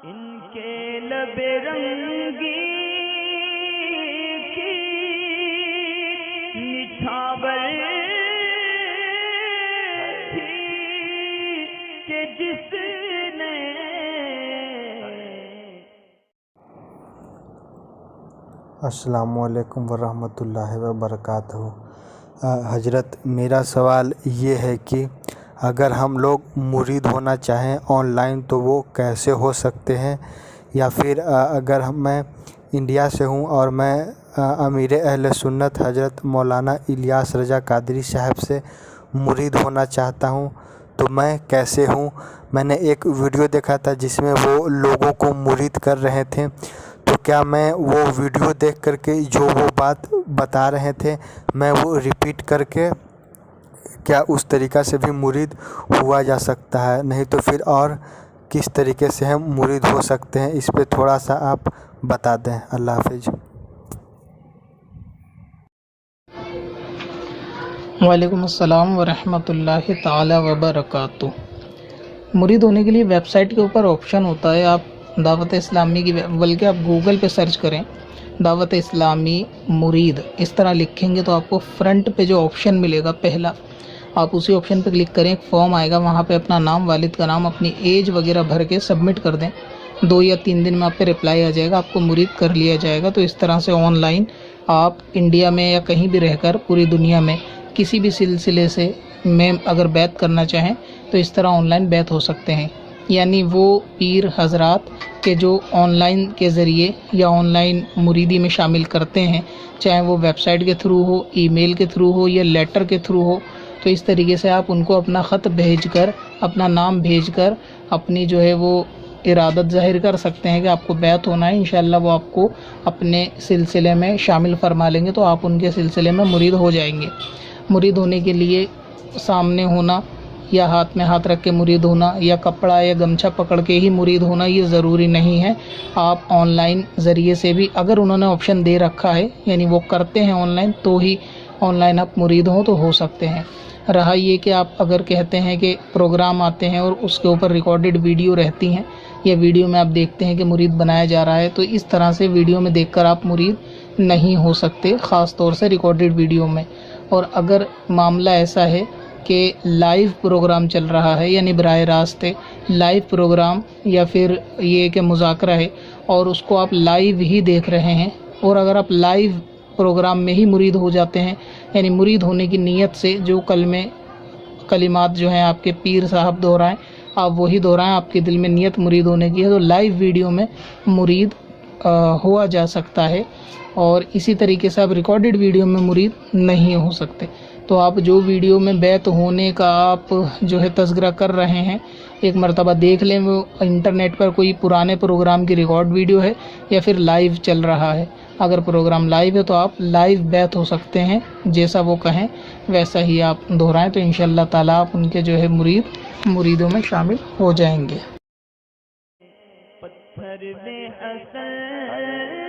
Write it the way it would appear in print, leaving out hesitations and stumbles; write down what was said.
ان کے لب رنگی کی نچھاور تھی کہ جس نے السلام علیکم ورحمۃ اللہ وبرکاتہ۔ حضرت میرا سوال یہ ہے کہ اگر ہم لوگ مرید ہونا چاہیں آن لائن تو وہ کیسے ہو سکتے ہیں، یا پھر اگر میں انڈیا سے ہوں اور میں امیر اہل سنت حضرت مولانا الیاس رضا قادری صاحب سے مرید ہونا چاہتا ہوں تو میں کیسے ہوں؟ میں نے ایک ویڈیو دیکھا تھا جس میں وہ لوگوں کو مرید کر رہے تھے، تو کیا میں وہ ویڈیو دیکھ کر کے جو وہ بات بتا رہے تھے میں وہ ریپیٹ کر کے کیا اس طریقہ سے بھی مرید ہوا جا سکتا ہے؟ نہیں تو پھر اور کس طریقے سے ہم مرید ہو سکتے ہیں؟ اس پہ تھوڑا سا آپ بتا دیں۔ اللہ حافظ۔ وعلیکم السلام ورحمۃ اللہ تعالی وبرکاتہ۔ مرید ہونے کے لیے ویب سائٹ کے اوپر آپشن ہوتا ہے، آپ دعوت اسلامی کی بلکہ آپ گوگل پہ سرچ کریں دعوت اسلامی مرید، اس طرح لکھیں گے تو آپ کو فرنٹ پہ جو آپشن ملے گا پہلا، آپ اسی آپشن پہ کلک کریں، ایک فارم آئے گا، وہاں پہ اپنا نام، والد کا نام، اپنی ایج وغیرہ بھر کے سبمٹ کر دیں، 2 یا 3 دن میں آپ پہ رپلائی آ جائے گا، آپ کو مرید کر لیا جائے گا۔ تو اس طرح سے آن لائن آپ انڈیا میں یا کہیں بھی رہ کر پوری دنیا میں کسی بھی سلسلے سے میں اگر بیعت کرنا چاہیں تو اس طرح آن لائن بیعت ہو سکتے ہیں۔ یعنی وہ پیر حضرات کے جو آن لائن کے ذریعے یا آن لائن مریدی میں شامل کرتے ہیں، چاہے وہ ویب سائٹ کے تھرو ہو، ای میل کے تھرو ہو یا لیٹر کے تھرو ہو، تو اس طریقے سے آپ ان کو اپنا خط بھیج کر، اپنا نام بھیج کر اپنی جو ہے وہ ارادت ظاہر کر سکتے ہیں کہ آپ کو بیعت ہونا ہے۔ انشاءاللہ وہ آپ کو اپنے سلسلے میں شامل فرما لیں گے، تو آپ ان کے سلسلے میں مرید ہو جائیں گے۔ مرید ہونے کے لیے سامنے ہونا یا ہاتھ میں ہاتھ رکھ کے مرید ہونا یا کپڑا یا گمچھا پکڑ کے ہی مرید ہونا یہ ضروری نہیں ہے۔ آپ آن لائن ذریعے سے بھی، اگر انہوں نے آپشن دے رکھا ہے یعنی وہ کرتے ہیں آن لائن، تو ہی آن لائن آپ مرید ہوں تو ہو سکتے ہیں۔ رہا یہ کہ آپ اگر کہتے ہیں کہ پروگرام آتے ہیں اور اس کے اوپر ریکارڈڈ ویڈیو رہتی ہیں یا ویڈیو میں آپ دیکھتے ہیں کہ مرید بنایا جا رہا ہے، تو اس طرح سے ویڈیو میں دیکھ کر آپ مرید نہیں ہو سکتے، خاص طور سے ریکارڈڈ ویڈیو میں۔ اور اگر معاملہ ایسا ہے کہ لائیو پروگرام چل رہا ہے، یعنی براہ راست لائیو پروگرام یا پھر یہ کہ مذاکرہ ہے اور اس کو آپ لائیو ہی دیکھ رہے ہیں، اور اگر آپ لائیو پروگرام میں ہی مرید ہو جاتے ہیں، یعنی مرید ہونے کی نیت سے جو کلمات جو ہیں آپ کے پیر صاحب دہرائیں آپ وہی دہرائیں، آپ کے دل میں نیت مرید ہونے کی ہے، تو لائیو ویڈیو میں مرید ہوا جا سکتا ہے۔ اور اسی طریقے سے آپ ریکارڈڈ ویڈیو میں مرید نہیں ہو سکتے۔ تو آپ جو ویڈیو میں بیعت ہونے کا آپ جو ہے تذکرہ کر رہے ہیں، ایک مرتبہ دیکھ لیں وہ انٹرنیٹ پر کوئی پرانے پروگرام کی ریکارڈ ویڈیو ہے یا پھر لائیو چل رہا ہے۔ اگر پروگرام لائیو ہے تو آپ لائیو بیعت ہو سکتے ہیں، جیسا وہ کہیں ویسا ہی آپ دہرائیں، تو انشاءاللہ تعالیٰ آپ ان کے جو ہے مریدوں میں شامل ہو جائیں گے۔ پتھر میں اصل